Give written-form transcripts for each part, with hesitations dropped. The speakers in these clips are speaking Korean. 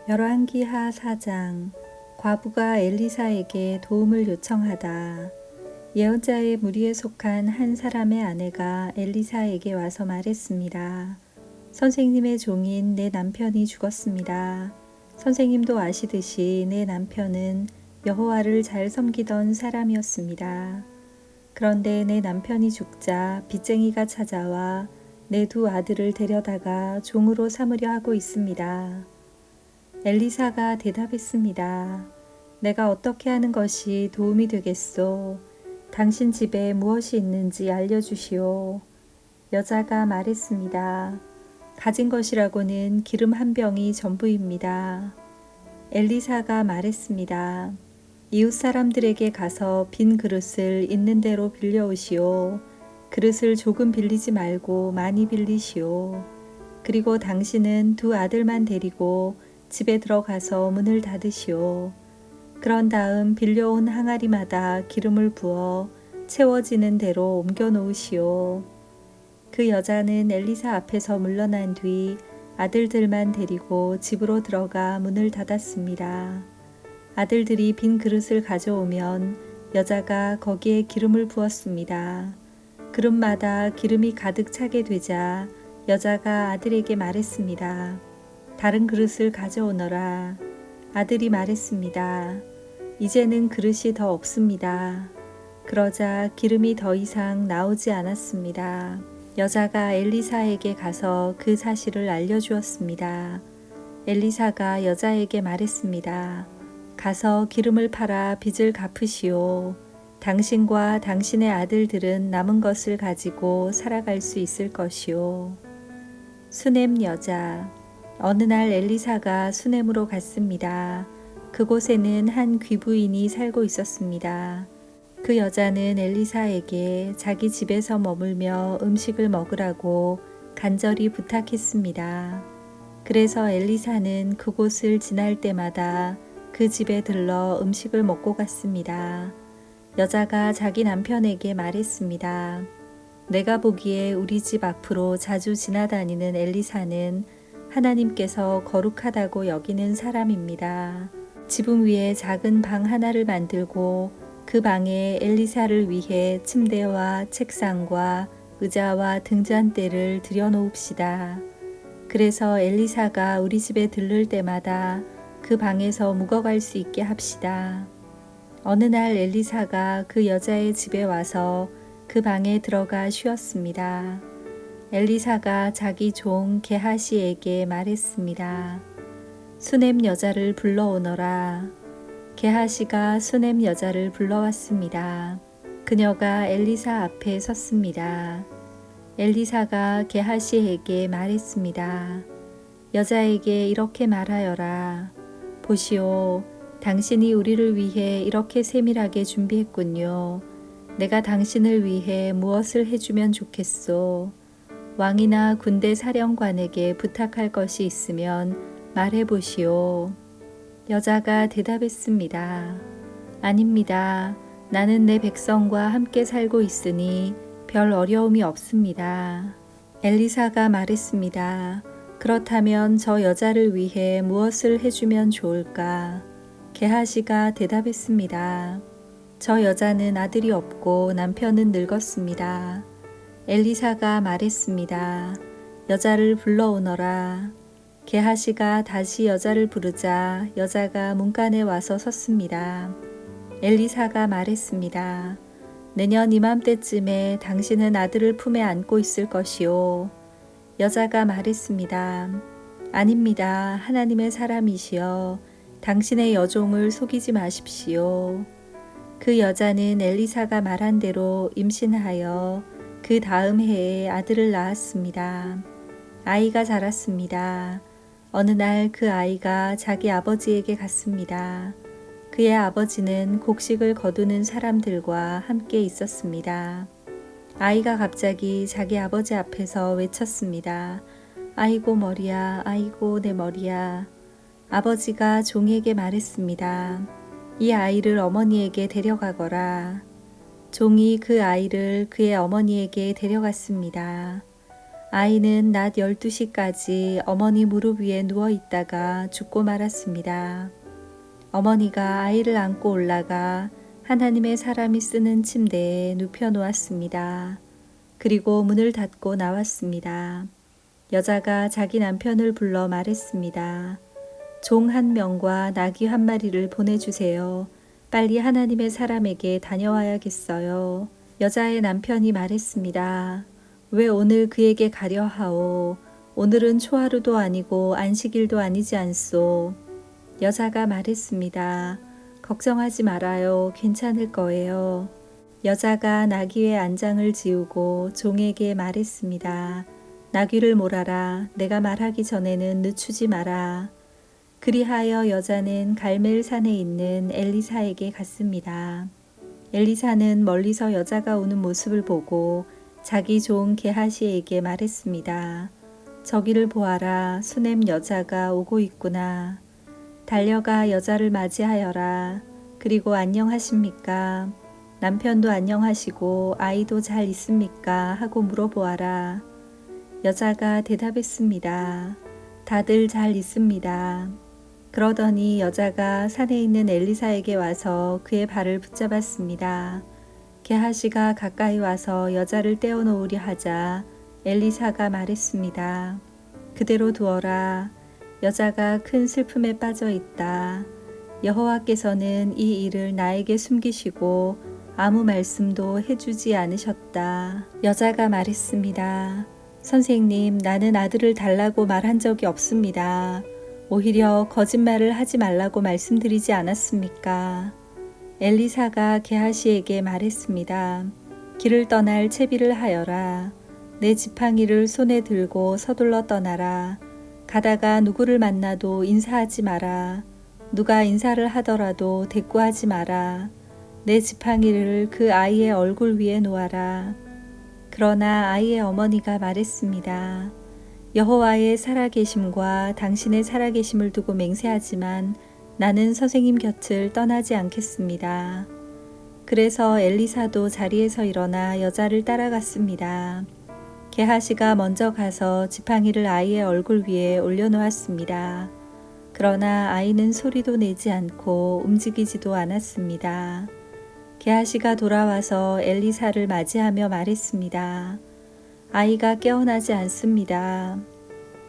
열왕기하 4장. 과부가 엘리사에게 도움을 요청하다. 예언자의 무리에 속한 한 사람의 아내가 엘리사에게 와서 말했습니다. 선생님의 종인 내 남편이 죽었습니다. 선생님도 아시듯이 내 남편은 여호와를 잘 섬기던 사람이었습니다. 그런데 내 남편이 죽자 빚쟁이가 찾아와 내 두 아들을 데려다가 종으로 삼으려 하고 있습니다. 엘리사가 대답했습니다. 내가 어떻게 하는 것이 도움이 되겠소? 당신 집에 무엇이 있는지 알려주시오. 여자가 말했습니다. 가진 것이라고는 기름 한 병이 전부입니다. 엘리사가 말했습니다. 이웃 사람들에게 가서 빈 그릇을 있는 대로 빌려오시오. 그릇을 조금 빌리지 말고 많이 빌리시오. 그리고 당신은 두 아들만 데리고 집에 들어가서 문을 닫으시오. 그런 다음 빌려온 항아리마다 기름을 부어 채워지는 대로 옮겨 놓으시오. 그 여자는 엘리사 앞에서 물러난 뒤 아들들만 데리고 집으로 들어가 문을 닫았습니다. 아들들이 빈 그릇을 가져오면 여자가 거기에 기름을 부었습니다. 그릇마다 기름이 가득 차게 되자 여자가 아들에게 말했습니다. 다른 그릇을 가져오너라. 아들이 말했습니다. 이제는 그릇이 더 없습니다. 그러자 기름이 더 이상 나오지 않았습니다. 여자가 엘리사에게 가서 그 사실을 알려주었습니다. 엘리사가 여자에게 말했습니다. 가서 기름을 팔아 빚을 갚으시오. 당신과 당신의 아들들은 남은 것을 가지고 살아갈 수 있을 것이오. 수넴 여자. 어느 날 엘리사가 수넴으로 갔습니다. 그곳에는 한 귀부인이 살고 있었습니다. 그 여자는 엘리사에게 자기 집에서 머물며 음식을 먹으라고 간절히 부탁했습니다. 그래서 엘리사는 그곳을 지날 때마다 그 집에 들러 음식을 먹고 갔습니다. 여자가 자기 남편에게 말했습니다. 내가 보기에 우리 집 앞으로 자주 지나다니는 엘리사는 하나님께서 거룩하다고 여기는 사람입니다. 지붕 위에 작은 방 하나를 만들고 그 방에 엘리사를 위해 침대와 책상과 의자와 등잔대를 들여놓읍시다. 그래서 엘리사가 우리 집에 들를 때마다 그 방에서 묵어갈 수 있게 합시다. 어느 날 엘리사가 그 여자의 집에 와서 그 방에 들어가 쉬었습니다. 엘리사가 자기 종 게하시에게 말했습니다. 수넴 여자를 불러오너라. 게하시가 수넴 여자를 불러왔습니다. 그녀가 엘리사 앞에 섰습니다. 엘리사가 게하시에게 말했습니다. 여자에게 이렇게 말하여라. 보시오, 당신이 우리를 위해 이렇게 세밀하게 준비했군요. 내가 당신을 위해 무엇을 해주면 좋겠소? 왕이나 군대 사령관에게 부탁할 것이 있으면 말해보시오. 여자가 대답했습니다. 아닙니다. 나는 내 백성과 함께 살고 있으니 별 어려움이 없습니다. 엘리사가 말했습니다. 그렇다면 저 여자를 위해 무엇을 해주면 좋을까? 게하시가 대답했습니다. 저 여자는 아들이 없고 남편은 늙었습니다. 엘리사가 말했습니다. 여자를 불러오너라. 게하시가 다시 여자를 부르자 여자가 문간에 와서 섰습니다. 엘리사가 말했습니다. 내년 이맘때쯤에 당신은 아들을 품에 안고 있을 것이오. 여자가 말했습니다. 아닙니다. 하나님의 사람이시여. 당신의 여종을 속이지 마십시오. 그 여자는 엘리사가 말한 대로 임신하여 그 다음 해에 아들을 낳았습니다. 아이가 자랐습니다. 어느 날 그 아이가 자기 아버지에게 갔습니다. 그의 아버지는 곡식을 거두는 사람들과 함께 있었습니다. 아이가 갑자기 자기 아버지 앞에서 외쳤습니다. 아이고 머리야, 아이고 내 머리야. 아버지가 종에게 말했습니다. 이 아이를 어머니에게 데려가거라. 종이 그 아이를 그의 어머니에게 데려갔습니다. 아이는 낮 12시까지 어머니 무릎 위에 누워 있다가 죽고 말았습니다. 어머니가 아이를 안고 올라가 하나님의 사람이 쓰는 침대에 눕혀 놓았습니다. 그리고 문을 닫고 나왔습니다. 여자가 자기 남편을 불러 말했습니다. 종 1명과 나귀 1마리를 보내주세요. 빨리 하나님의 사람에게 다녀와야겠어요. 여자의 남편이 말했습니다. 왜 오늘 그에게 가려 하오? 오늘은 초하루도 아니고 안식일도 아니지 않소. 여자가 말했습니다. 걱정하지 말아요. 괜찮을 거예요. 여자가 나귀의 안장을 지우고 종에게 말했습니다. 나귀를 몰아라. 내가 말하기 전에는 늦추지 마라. 그리하여 여자는 갈멜산에 있는 엘리사에게 갔습니다. 엘리사는 멀리서 여자가 오는 모습을 보고 자기 종 게하시에게 말했습니다. 저기를 보아라. 수넴 여자가 오고 있구나. 달려가 여자를 맞이하여라. 그리고 안녕하십니까? 남편도 안녕하시고 아이도 잘 있습니까? 하고 물어보아라. 여자가 대답했습니다. 다들 잘 있습니다. 그러더니 여자가 산에 있는 엘리사에게 와서 그의 발을 붙잡았습니다. 게하시가 가까이 와서 여자를 떼어놓으려 하자 엘리사가 말했습니다. 그대로 두어라. 여자가 큰 슬픔에 빠져 있다. 여호와께서는 이 일을 나에게 숨기시고 아무 말씀도 해주지 않으셨다. 여자가 말했습니다. 선생님, 나는 아들을 달라고 말한 적이 없습니다. 오히려 거짓말을 하지 말라고 말씀드리지 않았습니까? 엘리사가 게하시에게 말했습니다. 길을 떠날 채비를 하여라. 내 지팡이를 손에 들고 서둘러 떠나라. 가다가 누구를 만나도 인사하지 마라. 누가 인사를 하더라도 대꾸하지 마라. 내 지팡이를 그 아이의 얼굴 위에 놓아라. 그러나 아이의 어머니가 말했습니다. 여호와의 살아계심과 당신의 살아계심을 두고 맹세하지만 나는 선생님 곁을 떠나지 않겠습니다. 그래서 엘리사도 자리에서 일어나 여자를 따라갔습니다. 게하시가 먼저 가서 지팡이를 아이의 얼굴 위에 올려놓았습니다. 그러나 아이는 소리도 내지 않고 움직이지도 않았습니다. 게하시가 돌아와서 엘리사를 맞이하며 말했습니다. 아이가 깨어나지 않습니다.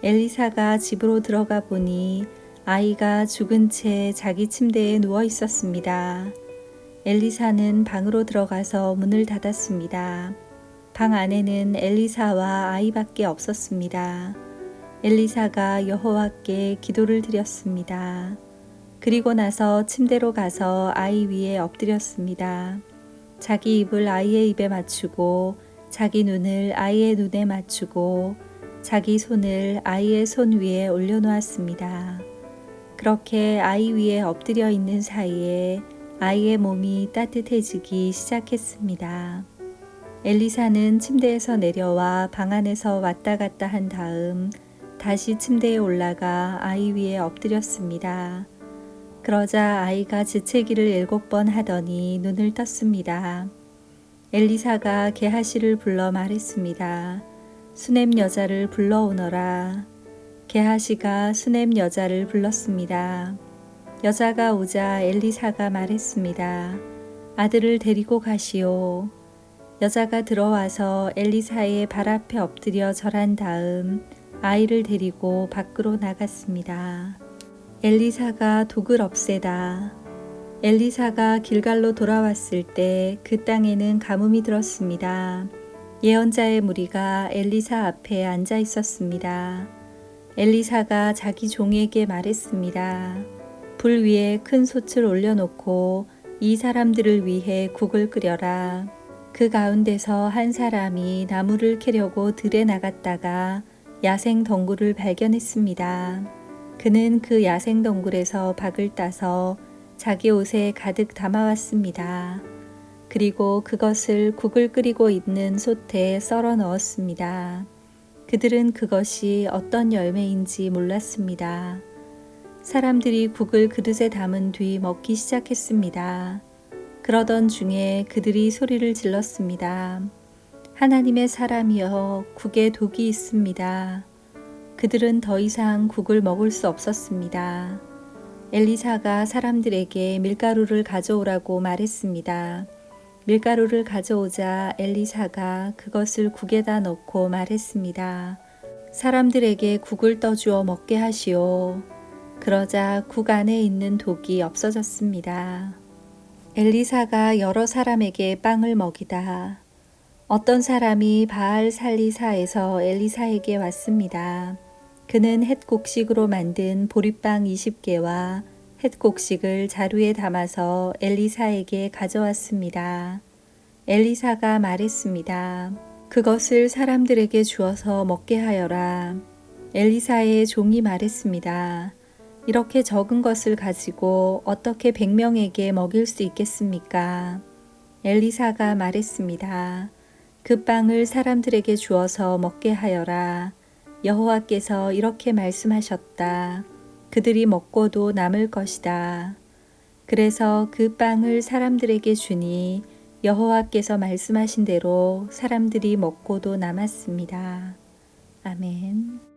엘리사가 집으로 들어가 보니 아이가 죽은 채 자기 침대에 누워 있었습니다. 엘리사는 방으로 들어가서 문을 닫았습니다. 방 안에는 엘리사와 아이밖에 없었습니다. 엘리사가 여호와께 기도를 드렸습니다. 그리고 나서 침대로 가서 아이 위에 엎드렸습니다. 자기 입을 아이의 입에 맞추고 자기 눈을 아이의 눈에 맞추고 자기 손을 아이의 손 위에 올려놓았습니다. 그렇게 아이 위에 엎드려 있는 사이에 아이의 몸이 따뜻해지기 시작했습니다. 엘리사는 침대에서 내려와 방 안에서 왔다 갔다 한 다음 다시 침대에 올라가 아이 위에 엎드렸습니다. 그러자 아이가 재채기를 7번 하더니 눈을 떴습니다. 엘리사가 게하시를 불러 말했습니다. 수넴 여자를 불러오너라. 게하시가 수넴 여자를 불렀습니다. 여자가 오자 엘리사가 말했습니다. 아들을 데리고 가시오. 여자가 들어와서 엘리사의 발 앞에 엎드려 절한 다음 아이를 데리고 밖으로 나갔습니다. 엘리사가 독을 없애다. 엘리사가 길갈로 돌아왔을 때 그 땅에는 가뭄이 들었습니다. 예언자의 무리가 엘리사 앞에 앉아 있었습니다. 엘리사가 자기 종에게 말했습니다. 불 위에 큰 솥을 올려놓고 이 사람들을 위해 국을 끓여라. 그 가운데서 한 사람이 나무를 캐려고 들에 나갔다가 야생 덩굴을 발견했습니다. 그는 그 야생 덩굴에서 박을 따서 자기 옷에 가득 담아왔습니다. 그리고 그것을 국을 끓이고 있는 솥에 썰어 넣었습니다. 그들은 그것이 어떤 열매인지 몰랐습니다. 사람들이 국을 그릇에 담은 뒤 먹기 시작했습니다. 그러던 중에 그들이 소리를 질렀습니다. 하나님의 사람이여 국에 독이 있습니다. 그들은 더 이상 국을 먹을 수 없었습니다. 엘리사가 사람들에게 밀가루를 가져오라고 말했습니다. 밀가루를 가져오자 엘리사가 그것을 국에다 넣고 말했습니다. 사람들에게 국을 떠주어 먹게 하시오. 그러자 국 안에 있는 독이 없어졌습니다. 엘리사가 여러 사람에게 빵을 먹이다. 어떤 사람이 바알 살리사에서 엘리사에게 왔습니다. 그는 햇곡식으로 만든 보리빵 20개와 햇곡식을 자루에 담아서 엘리사에게 가져왔습니다. 엘리사가 말했습니다. 그것을 사람들에게 주어서 먹게 하여라. 엘리사의 종이 말했습니다. 이렇게 적은 것을 가지고 어떻게 100명에게 먹일 수 있겠습니까? 엘리사가 말했습니다. 그 빵을 사람들에게 주어서 먹게 하여라. 여호와께서 이렇게 말씀하셨다. 그들이 먹고도 남을 것이다. 그래서 그 빵을 사람들에게 주니 여호와께서 말씀하신 대로 사람들이 먹고도 남았습니다. 아멘.